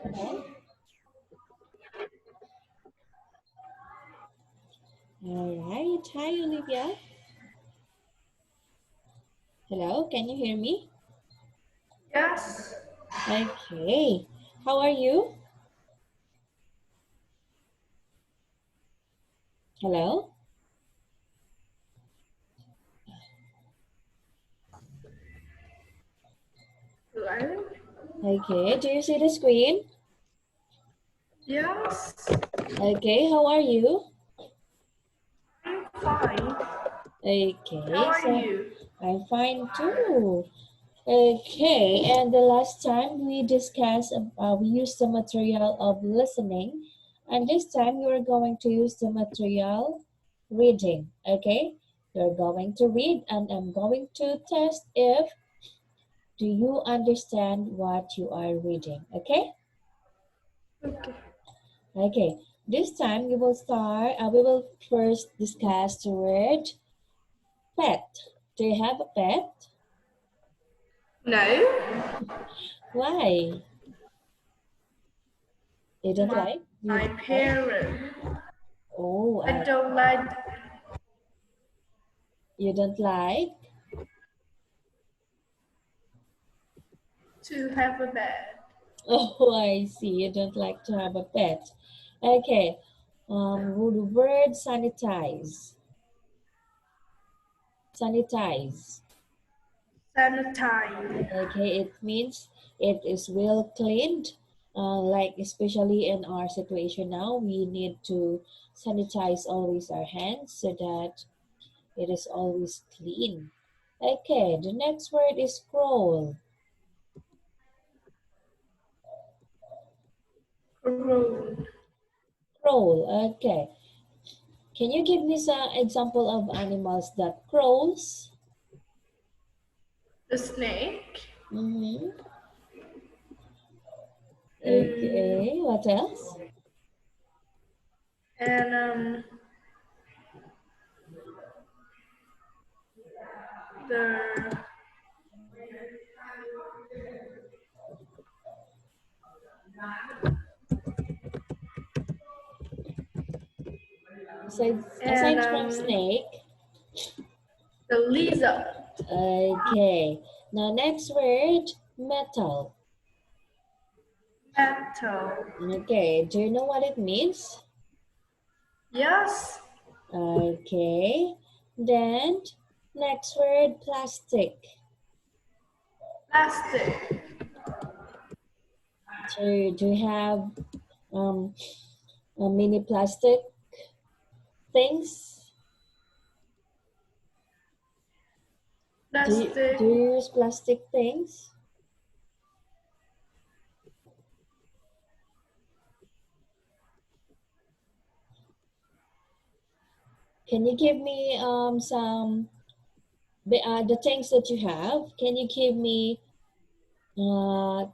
Okay. All right. Hi, Olivia. Hello, can you hear me? Yes. Okay. How are you? Hello? Hello? Okay. Do you see the screen? Yes. Okay. How are you? I'm fine. How Okay. are So you? I'm fine too. Okay. And the last time we discussed, we used the material of listening. And this time you're going to use the material reading. Okay. You're going to read and I'm going to test if do you understand what you are reading? Okay? Okay. Okay. This time we will start, we will first discuss the word pet. Do you have a pet? No. Why? You don't My, like? You my don't like? parent. Oh, I don't like you don't like? to have a bed. Oh, I see. You don't like to have a pet. Okay. The word sanitize. Sanitize. Sanitize. Okay, it means it is well cleaned. Like especially in our situation now, we need to sanitize always our hands so that it is always clean. Okay, the next word is scroll. Road. Crawl. Okay. Can you give me some example of animals that crawls? The snake. Mm-hmm. Mm, Okay. What else? and the Aside, and aside from snake. the lizard. Okay. Now next word, metal. Metal. Okay, do you know what it means? Yes. Okay, then next word, plastic. Plastic. So do you have um, a mini plastic things? Do Plastic. you use plastic things? Can you give me some the things that you have? Can you give me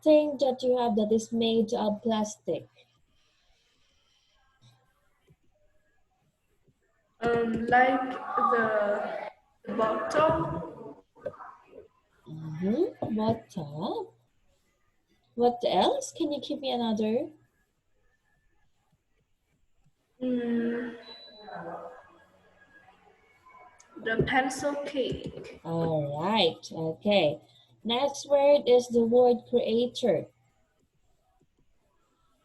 thing that you have that is made of plastic? Like the bottle. Mm-hmm. What else? Can you give me another? Mm, the pencil cake. All right. Okay. Next word is the word creator.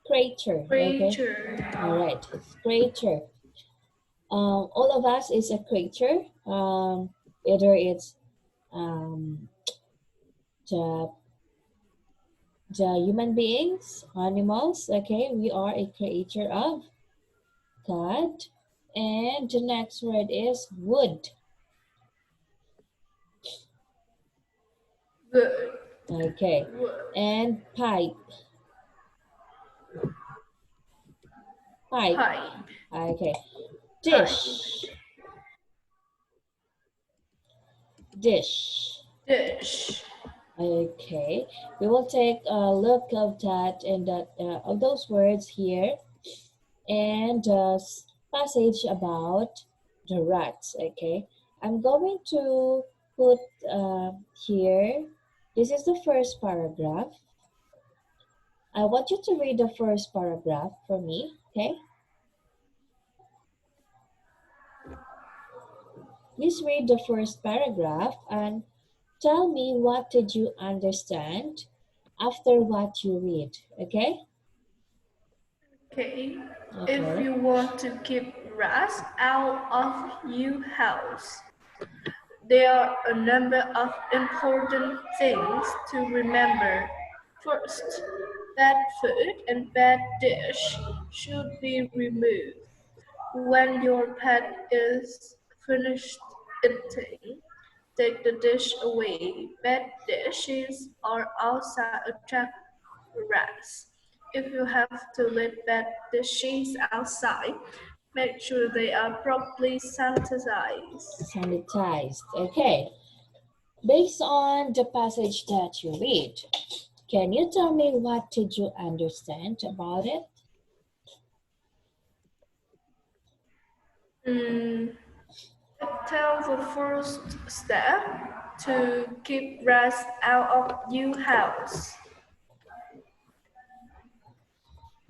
Creator. Okay. Creature. All right. It's creator. All of us is a creature. Either it's um, the human beings, animals. Okay. We are a creature of God. And the next word is wood. Wood. Okay. Wood. And pipe. Pipe. Pipe. Okay. Pipe. Dish. Dish. Dish. Okay. We will take a look of that and that of those words here and passage about the rats. Okay. I'm going to put here. This is the first paragraph. I want you to read the first paragraph for me, okay? Please read the first paragraph and tell me what did you understand after what you read, okay? Okay. If Okay. you want to keep rats out of your house, there are a number of important things to remember. First, bad food and bad dish should be removed. When your pet is finished eating, take the dish away. Bad dishes are outside attract rats. If you have to let bad dishes outside, make sure they are properly sanitized. Sanitized, okay. Based on the passage that you read, can you tell me what did you understand about it? Mm, tell the first step to keep rats out of your house.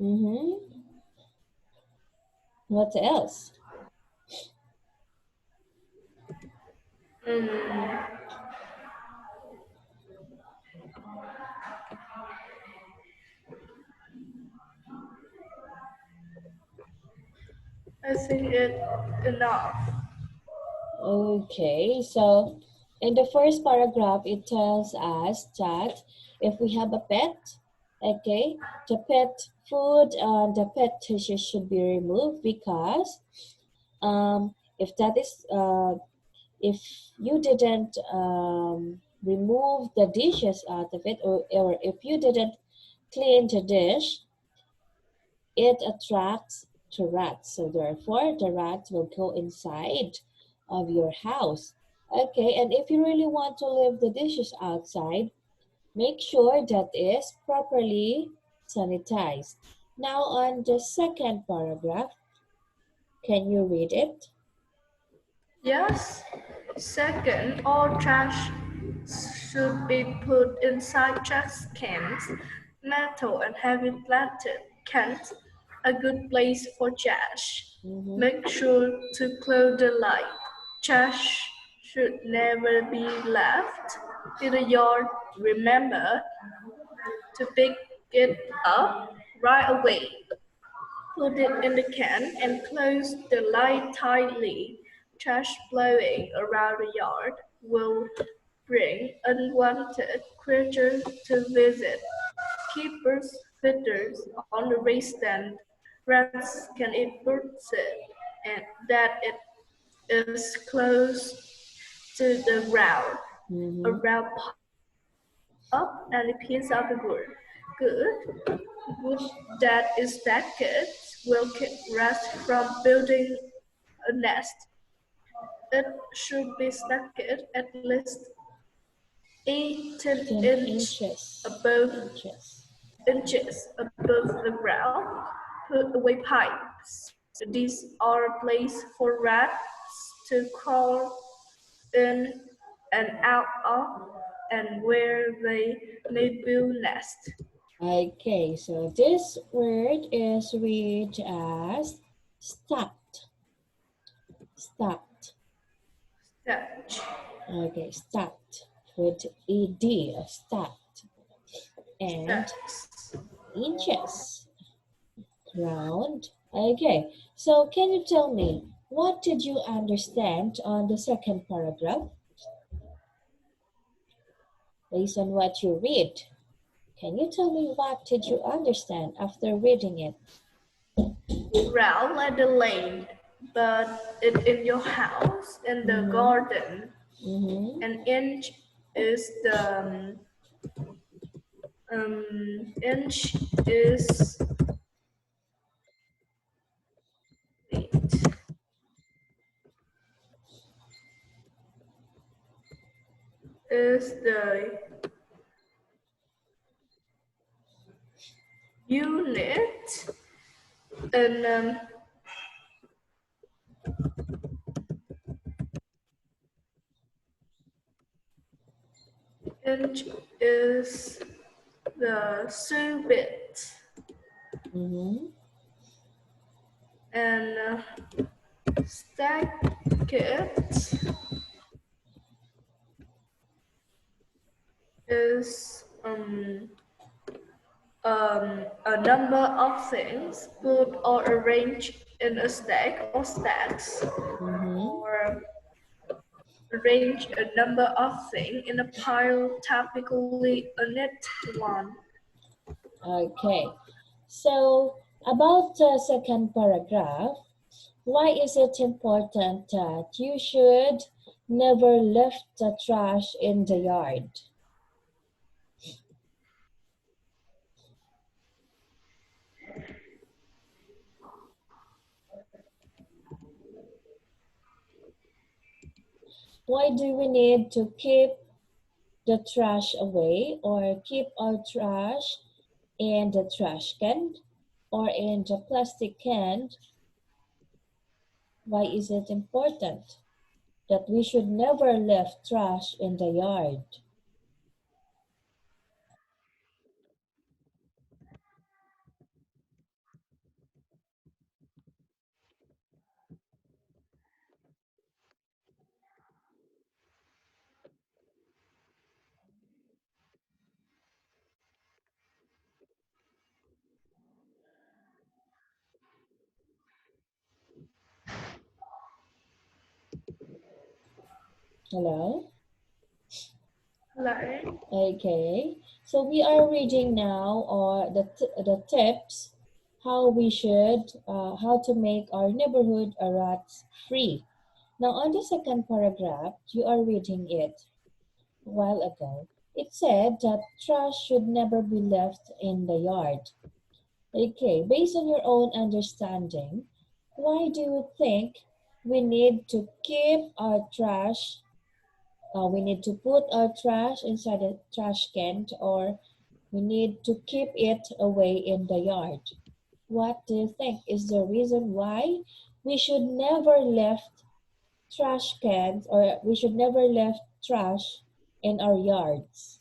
Mm-hmm. What else? Mm, I think it's enough. Okay, so in the first paragraph, it tells us that if we have a pet, okay, the pet food and the pet dishes should be removed because if that is if you didn't remove the dishes out of it, or if you didn't clean the dish, it attracts to rats. So therefore, the rats will go inside of your house. Okay, and if you really want to leave the dishes outside, make sure that is properly sanitized. Now on the second paragraph, can you read it? Yes. Second, all trash should be put inside trash cans, metal and heavy plastic cans, a good place for trash. Mm-hmm. Make sure to close the light. Trash should never be left in the yard. Remember to pick it up right away. Put it in the can and close the lid tightly. Trash blowing around the yard will bring unwanted creatures to visit. Keepers feeders on the raised stand. Rats can eat birds and that it is close to the ground. Mm-hmm. Around up and a piece of the wood. Good. Wood that is stacked will keep rats from building a nest. It should be stacked at least 18 10 inches above the ground. Put away pipes. These are places for rats to crawl in and out of and where they may build nests. Okay, so this word is read as stopped. Stopped. Thatch. Okay, stopped with ed, stopped. And That's inches, ground. Okay, so can you tell me what did you understand on the second paragraph based on what you read? Can you tell me what did you understand after reading it? round like the lane, but it in your house in the Mm-hmm. garden. Mm-hmm. An inch is the inch wait, is the unit and inch is the cubit. Mm-hmm. and stack it is a number of things put or arranged in a stack or stacks, Mm-hmm. or arrange a number of things in a pile, typically a neat one. Okay. So about the second paragraph, why is it important that you should never left the trash in the yard? Why do we need to keep the trash away or keep our trash in the trash can or in the plastic can? Why is it important that we should never leave trash in the yard? Hello? Like, Okay, so we are reading now the tips how to make our neighborhood a rat free. Now on the second paragraph, you are reading it a while ago. It said that trash should never be left in the yard. Okay, based on your own understanding, why do you think we need to keep our trash we need to put our trash inside a trash can or we need to keep it away in the yard? What do you think is the reason why we should never left trash cans or we should never left trash in our yards?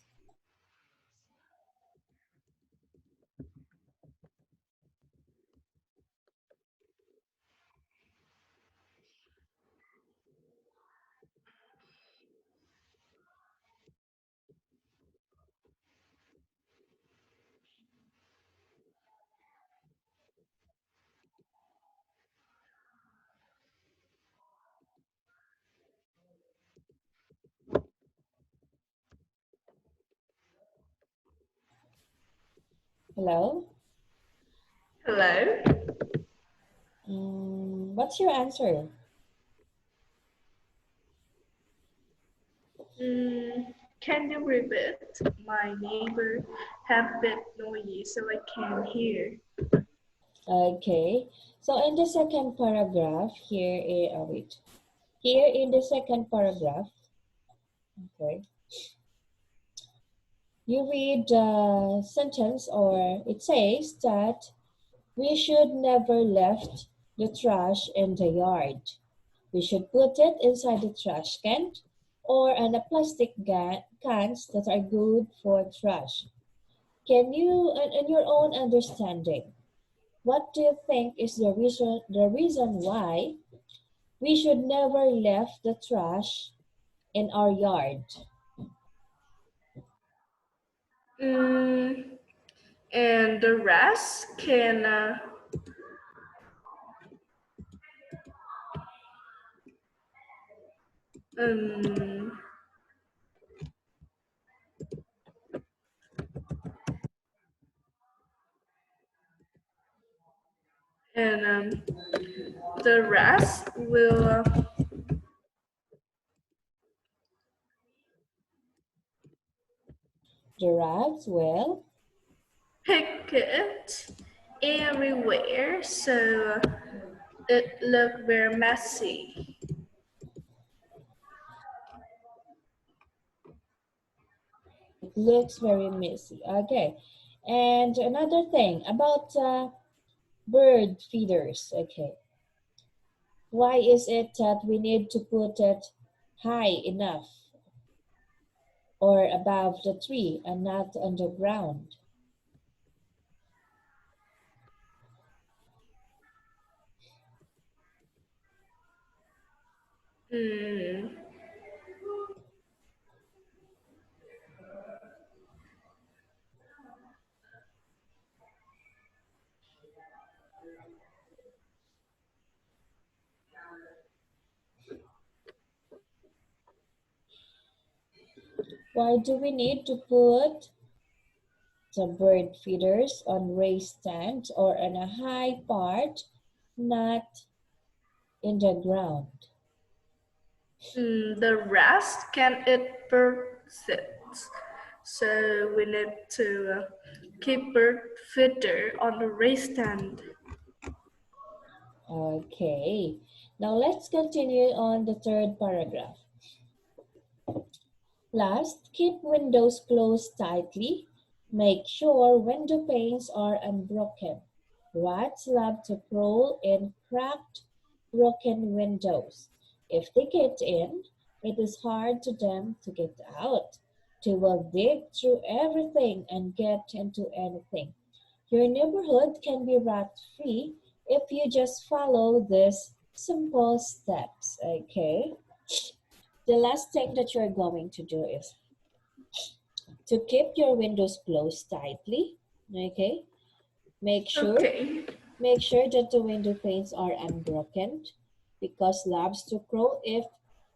Hello? hello? What's your answer? Can you repeat? My neighbor have bit noisy so I can hear. Okay, so in the second paragraph wait. Here in the second paragraph, okay, you read the sentence or it says that we should never left the trash in the yard. We should put it inside the trash can or in a plastic cans that are good for trash. Can you, in your own understanding, what do you think is the reason why we should never left the trash in our yard? Mm, and the rest can um, and the rest will Giraffes will pick it everywhere, so it look very messy. it looks very messy. Okay. And another thing about bird feeders. Okay. Why is it that we need to put it high enough or above the tree and not on the ground? Hmm. Why do we need to put the bird feeders on raised stands or on a high part, not in the ground? The rats can eat bird seeds, so we need to keep bird feeder on the raised stand. Okay, now let's continue on the third paragraph. Last, keep windows closed tightly. Make sure window panes are unbroken. Rats love to crawl in cracked, broken windows. If they get in, it is hard to them to get out. They will dig through everything and get into anything. Your neighborhood can be rat-free if you just follow these simple steps, okay? The last thing that you're going to do is to keep your windows closed tightly, okay? Make sure Okay. make sure that the window panes are unbroken because labs to crawl if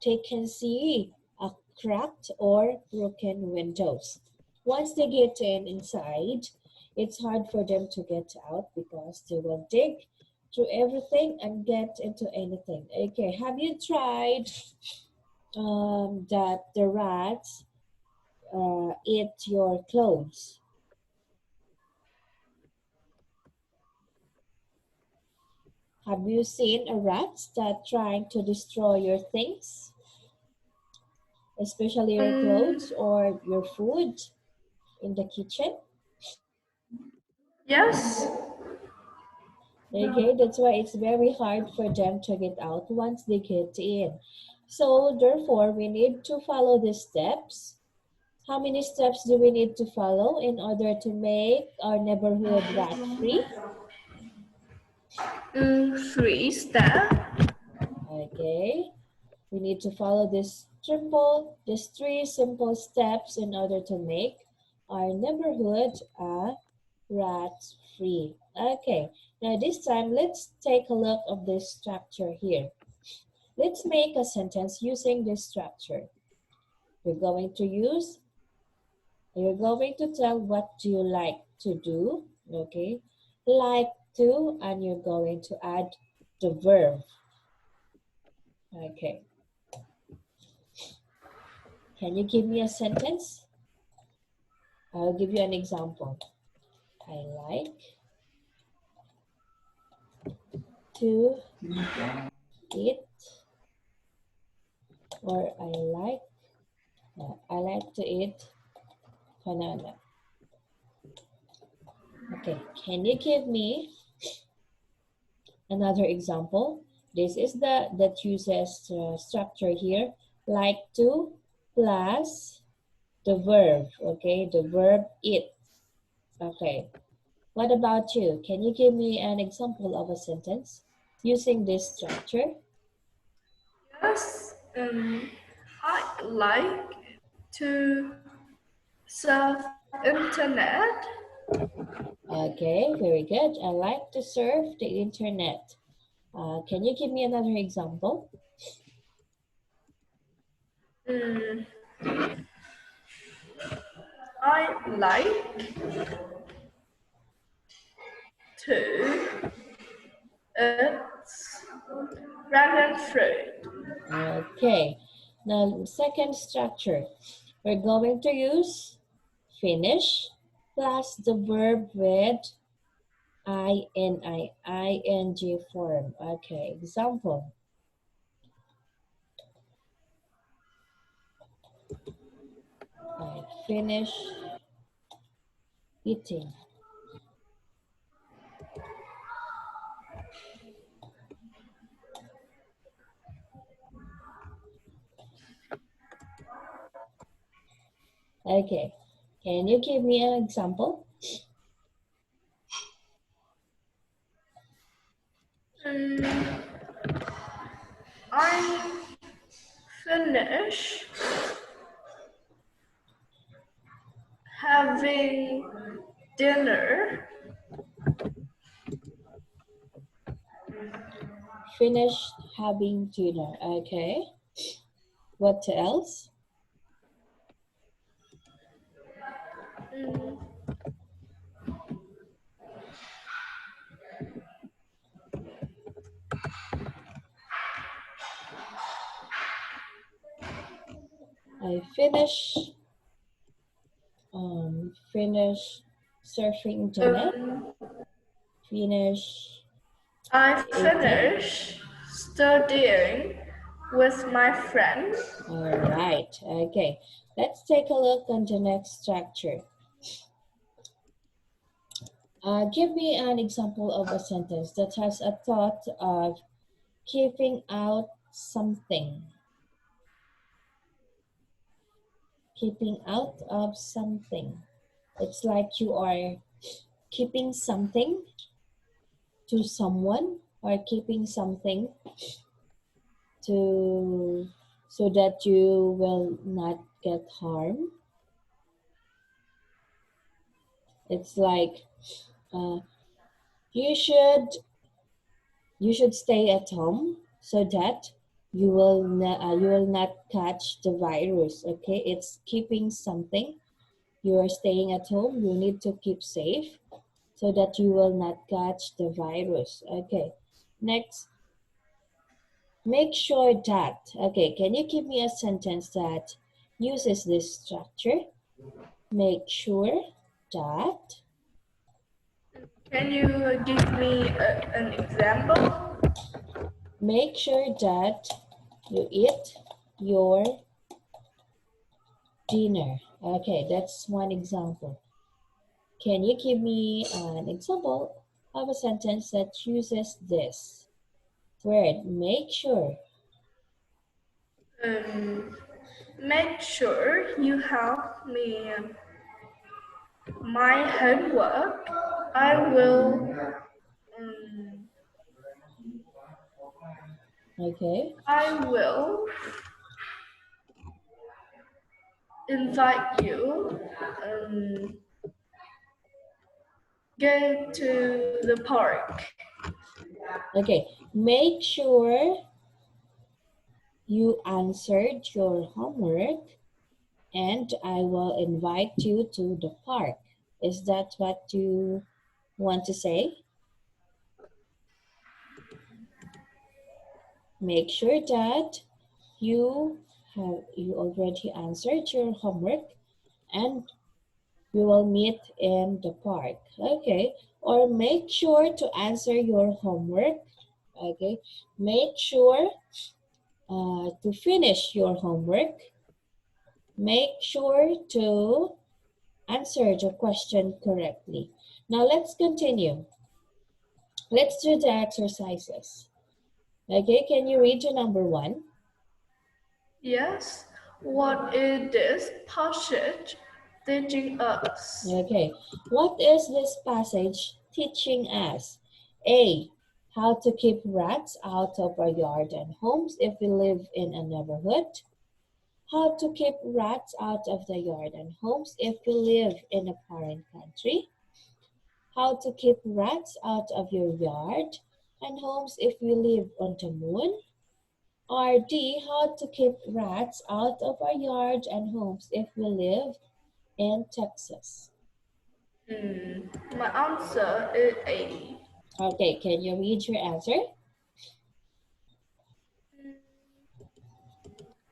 they can see a cracked or broken windows. Once they get inside, it's hard for them to get out because they will dig through everything and get into anything. Okay, have you tried that the rats eat your clothes? Have you seen a rat that trying to destroy your things, especially your Um, clothes or your food in the kitchen? yes. Okay, that's why it's very hard for them to get out once they get in. So therefore, we need to follow the steps. How many steps do we need to follow in order to make our neighborhood rat-free? 3 step. Okay, we need to follow these three simple steps in order to make our neighborhood rat-free. Okay, now this time let's take a look of this structure here. Let's make a sentence using this structure. You're going to tell what do you like to do, okay? Like to, and you're going to add the verb. Okay. Can you give me a sentence? I'll give you an example. I like to eat, or I like to eat banana. Okay, can you give me another example? This is that uses structure here, like to plus the verb, okay, the verb eat. Okay, what about you? Can you give me an example of a sentence using this structure? Yes. I like to surf internet. Okay, very good. I like to surf the internet. Can you give me another example? Mm, I like to eat dragon fruit. Okay, now second structure. We're going to use finish plus the verb with ing form. Okay, example. I finish eating. Okay, can you give me an example? Mm, I finish having dinner. Finished having dinner. Okay. What else? Mm, I finish surfing internet. Finish I eating. finish studying with my friends. All right. Okay. Let's take a look on the next structure. Give me an example of a sentence that has a thought of keeping out something. Keeping out of something. It's like you are keeping something to someone or keeping something to so that you will not get harmed. It's like you should stay at home so that you will not catch the virus. Okay, it's keeping something. You are staying at home. You need to keep safe so that you will not catch the virus. Okay, next. Make sure that. Okay, can you give me a sentence that uses this structure? Make sure that. Can you give me an example? Make sure that you eat your dinner. Okay, that's one example. Can you give me an example of a sentence that uses this word? Make sure. Make sure you help me my homework. I will. Okay. I will invite you. Go to the park. Okay. Make sure you answered your homework and I will invite you to the park. Is that what you want to say? Make sure that you already answered your homework and we will meet in the park. Okay. Or make sure to answer your homework. Okay. Make sure to finish your homework. Make sure to answer the question correctly. Now let's continue. Let's do the exercises. Okay, can you read the number 1? Yes. What is this passage teaching us? Okay, what is this passage teaching us? A, how to keep rats out of our yard and homes if we live in a neighborhood. How to keep rats out of the yard and homes if we live in a foreign country. How to keep rats out of your yard and homes if we live on the moon. Or D, how to keep rats out of our yard and homes if we live in Texas. My answer is A. Okay, can you read your answer?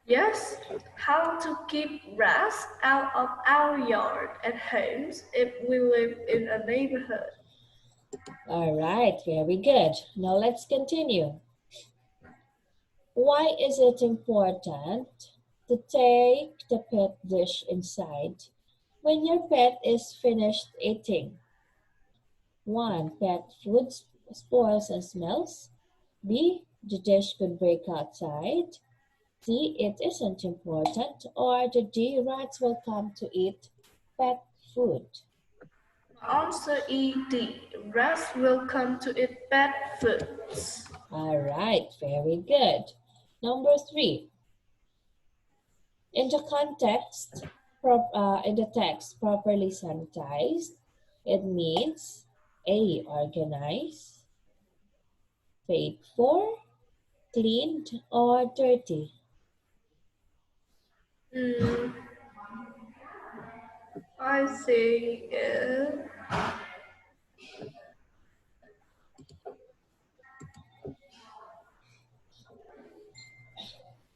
Yes. How to keep rats out of our yard and homes if we live in a neighborhood. All right, very good. Now let's continue. Why is it important to take the pet dish inside when your pet is finished eating? 1. Pet food spoils and smells. B. The dish could break outside. C. It isn't important. Or the D. Rats will come to eat pet food. Answer E, D. Rats will come to eat pet foods. All right, very good. Number 3. In the context, in the text, properly sanitized, it means A, organized, paid for, cleaned, or dirty. Mm, I say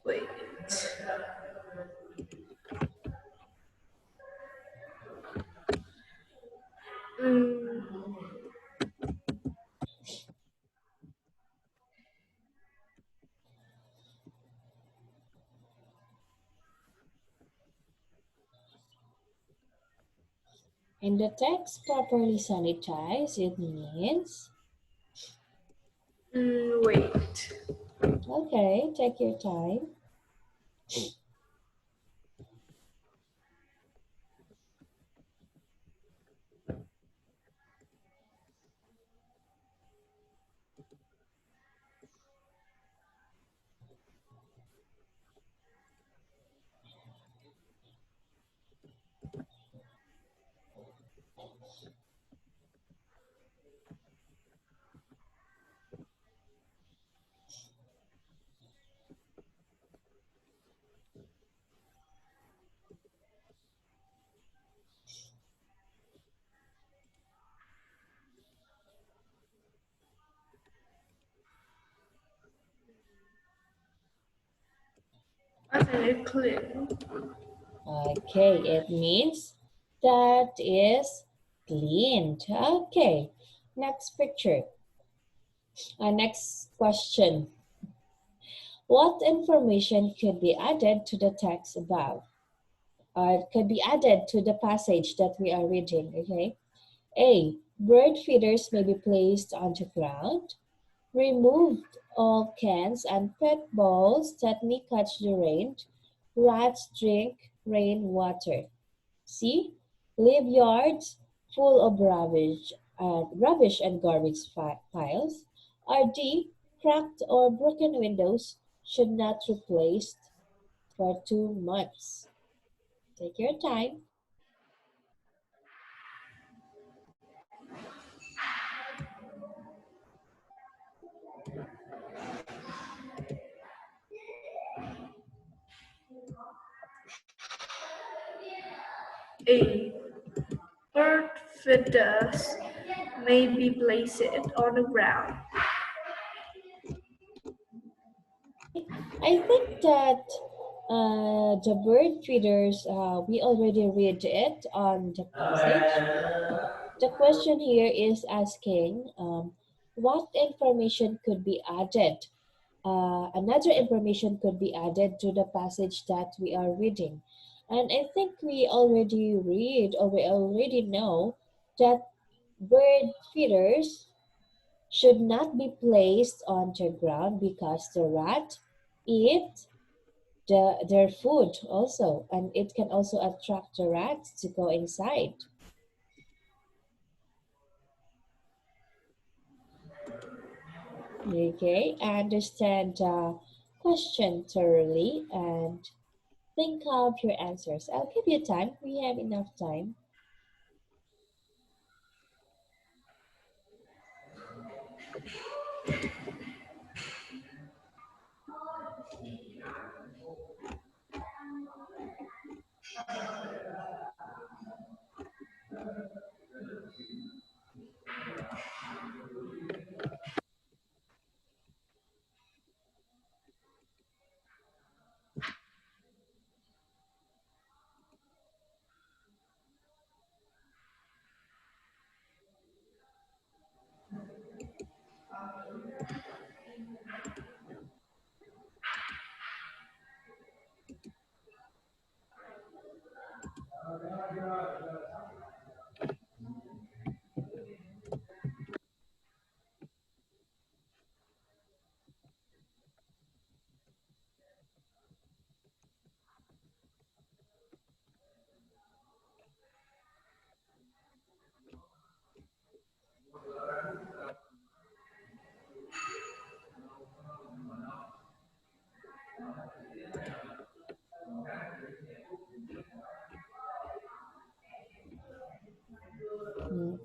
wait. Mm, In the text, properly sanitized, it means, wait. okay, take your time. I say clean. Okay, it means that is cleaned. Okay, next picture. Next question. What information could be added to the text above? Or could be added to the passage that we are reading, okay? A. Bird feeders may be placed on the ground. Removed all cans and PET balls that may catch the rain. Rats drink rainwater. C. Leave yards full of rubbish and garbage piles. Or D. Cracked or broken windows should not replaced for 2 months. Take your time. A. Bird feeders may be placed on the ground. I think that the bird feeders, we already read it on the passage. The question here is asking what information could be added. Another information could be added to the passage that we are reading. And I think we already read or we already know that bird feeders should not be placed on the ground because the rat eat their food also, and it can also attract the rats to go inside. Okay, understand the question thoroughly and think of your answers. I'll give you time. We have enough time.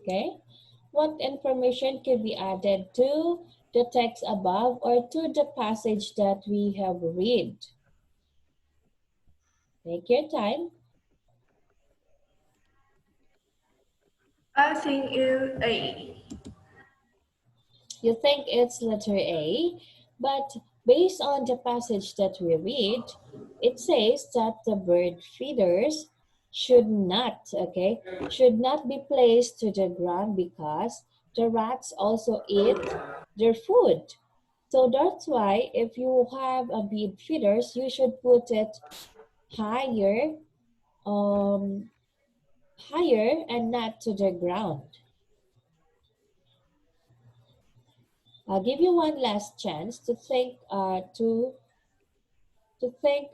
Okay. What information could be added to the text above or to the passage that we have read? Take your time. I think it's A. You think it's letter A, but based on the passage that we read, it says that the bird feeders should not, okay, should not be placed to the ground because the rats also eat their food. So that's why if you have a bird feeders, you should put it higher, um, higher and not to the ground. I'll give you one last chance to think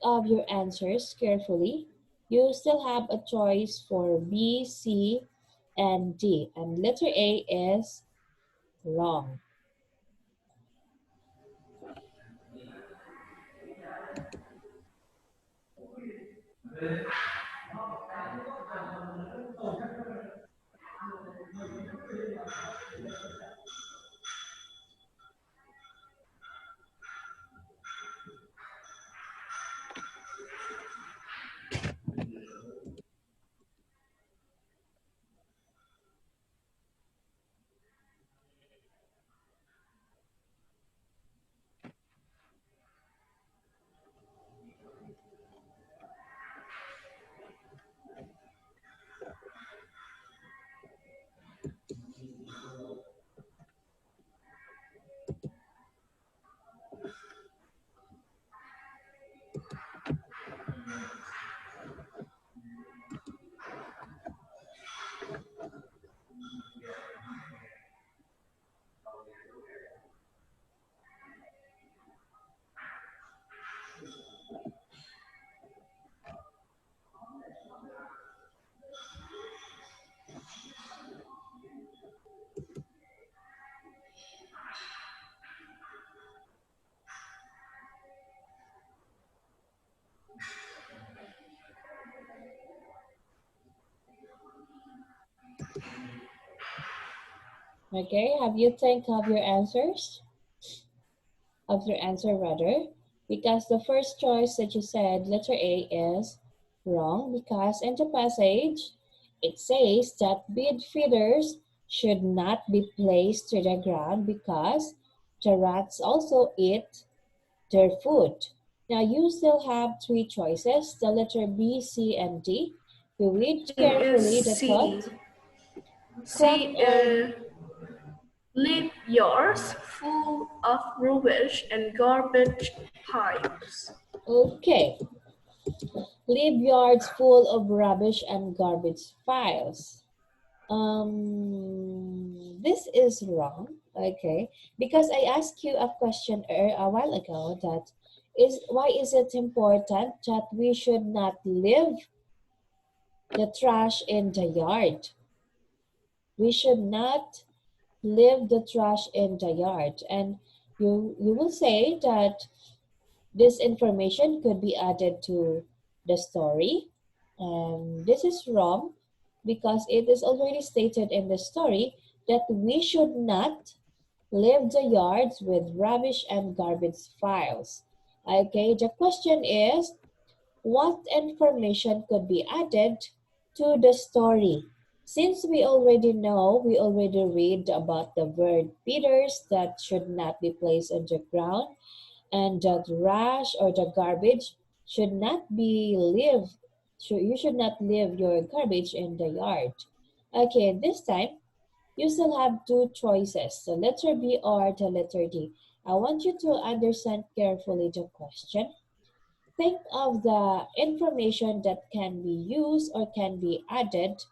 of your answers carefully. You still have a choice for B, C, and D, and letter A is wrong. Okay, have you think of your answers? Of your answer rather? Because the first choice that you said, letter A, is wrong because in the passage, it says that bed feeders should not be placed to the ground because the rats also eat their food. Now you still have three choices, the letter B, C, and D. You read I think it's carefully the C. thought. Correct C or leave yours full of rubbish and garbage pipes. okay. Leave yards full of rubbish and garbage piles. This is wrong. Okay, because I asked you a question a while ago that is why is it important that we should not leave the trash in the yard? We should not leave the trash in the yard, and you will say that this information could be added to the story. And this is wrong because it is already stated in the story that we should not leave the yards with rubbish and garbage piles. Okay, the question is what information could be added to the story? Since we already know, we already read about the bird feeders that should not be placed on the ground and the trash or the garbage should not be leave. You should not leave your garbage in the yard. Okay, this time you still have two choices, the letter B or the letter D. I want you to understand carefully the question. Think of the information that can be used or can be added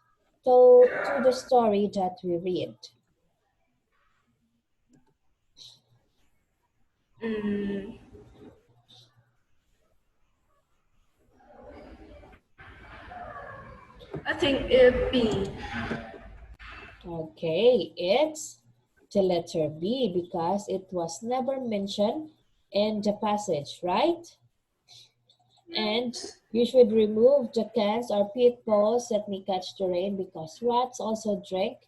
to the story that we read. I think it's B. Okay, it's the letter B because it was never mentioned in the passage, right? And you should remove the cans or pit balls that may catch the rain because rats also drink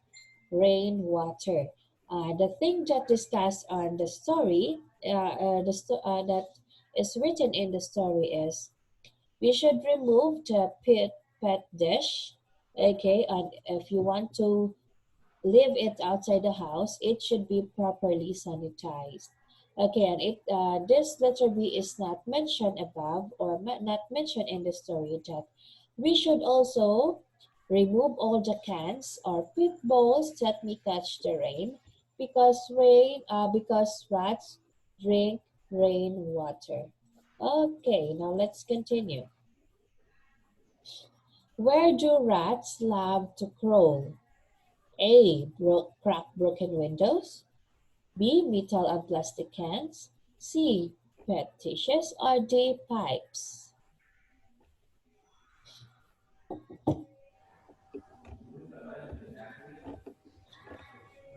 rainwater. The thing that discussed on the story, that is written in the story is we should remove the pet dish. Okay, and if you want to leave it outside the house, it should be properly sanitized. Okay, and this letter B is not mentioned above or not mentioned in the story that we should also remove all the cans or pit bowls that may catch the rain because rats drink rainwater. Okay, now let's continue. Where do rats love to crawl? A. Crack broken windows. B. Metal and plastic cans. C. Pet dishes. Or D. Pipes.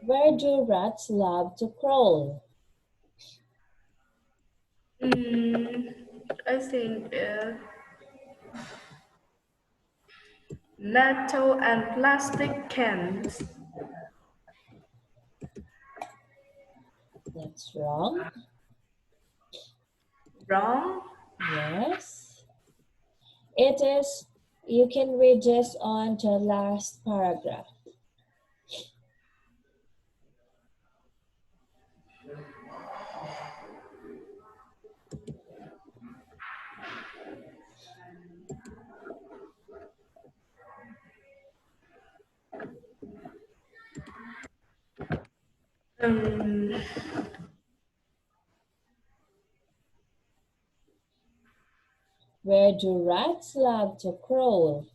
Where do rats love to crawl? I think metal and plastic cans. That's wrong. Wrong? Yes. It is, you can read this on the last paragraph. Um, Where do rats love to crawl?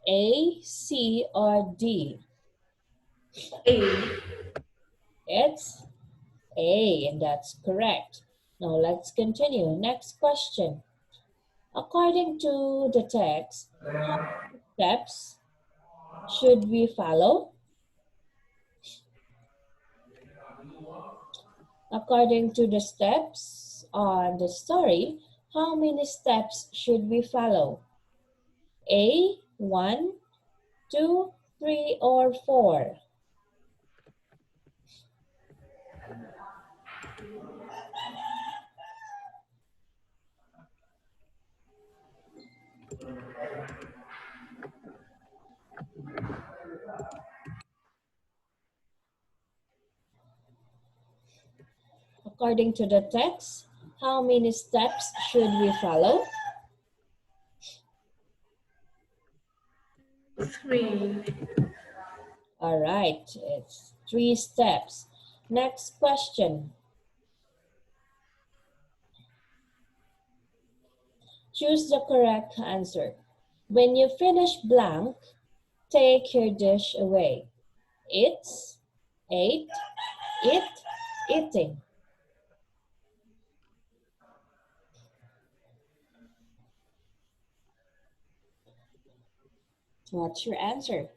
A, C, or D? A. It's A, and that's correct. Now let's continue. Next question. According to the text, how many steps should we follow? According to the steps on the story, how many steps should we follow? A, 1, 2, 3, or 4? According to the text, how many steps should we follow? 3. All right, it's 3 steps. Next question. Choose the correct answer. When you finish blank, take your dish away. It's, ate, it, eating. What's your answer?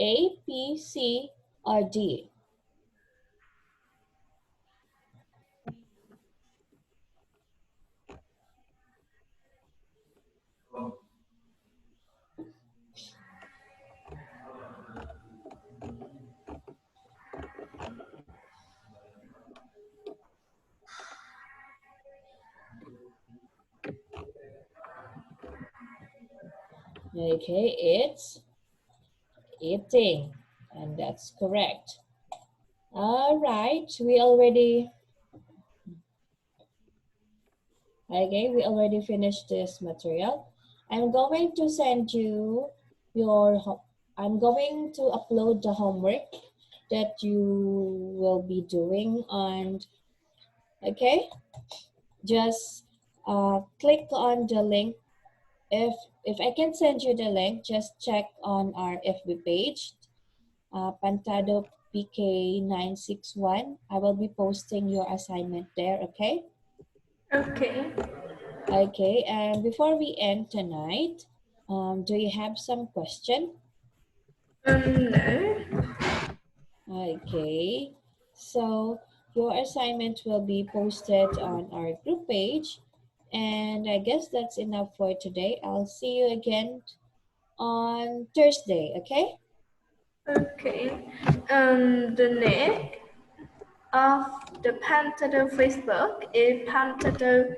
A, B, C, or D? Okay, it's eating, and that's correct. All right, we already finished this material. I'm going to send you I'm going to upload the homework that you will be doing on, okay? Just click on the link. If I can send you the link, just check on our FB page, Pantado PK961. I will be posting your assignment there, okay? Okay. Okay, and before we end tonight, do you have some question? No. Okay, so your assignment will be posted on our group page, and I guess that's enough for today. I'll see you again on Thursday, okay? Okay. The nick of the Pantado Facebook is Pantado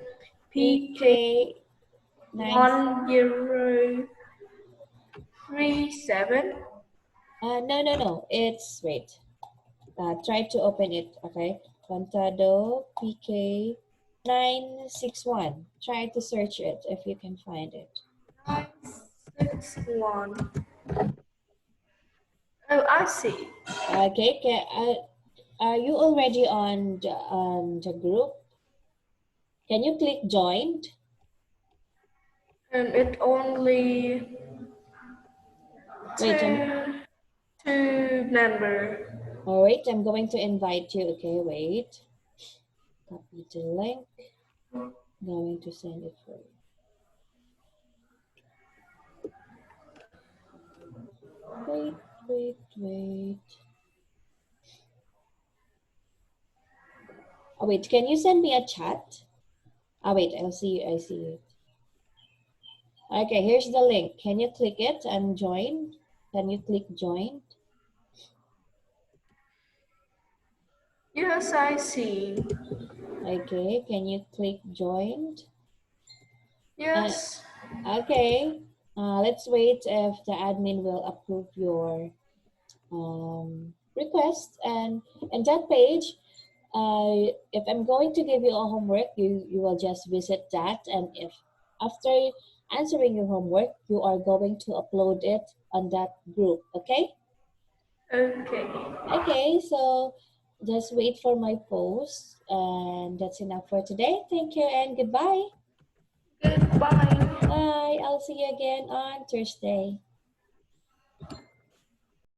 PK 9. PK1037. No. It's wait. Try to open it. Okay. Contado PK 961. Try to search it if you can find it. 961. Oh, I see. Okay. Are you already on the group? Can you click joined? It only Wait, two member. oh, wait, I'm going to invite you. Okay, wait. Copy the link. Going to send it for you. Wait. Oh, wait, can you send me a chat? Wait, I see it. Okay, here's the link. Can you click it and join? Can you click join? Yes, I see. Okay, can you click joined? Yes. Okay, let's wait if the admin will approve your request. And in that page, if I'm going to give you a homework, you will just visit that. And if after answering your homework, you are going to upload it on that group, okay? Okay. Okay, so just wait for my post. And that's enough for today. Thank you and goodbye. Goodbye. Bye. I'll see you again on Thursday.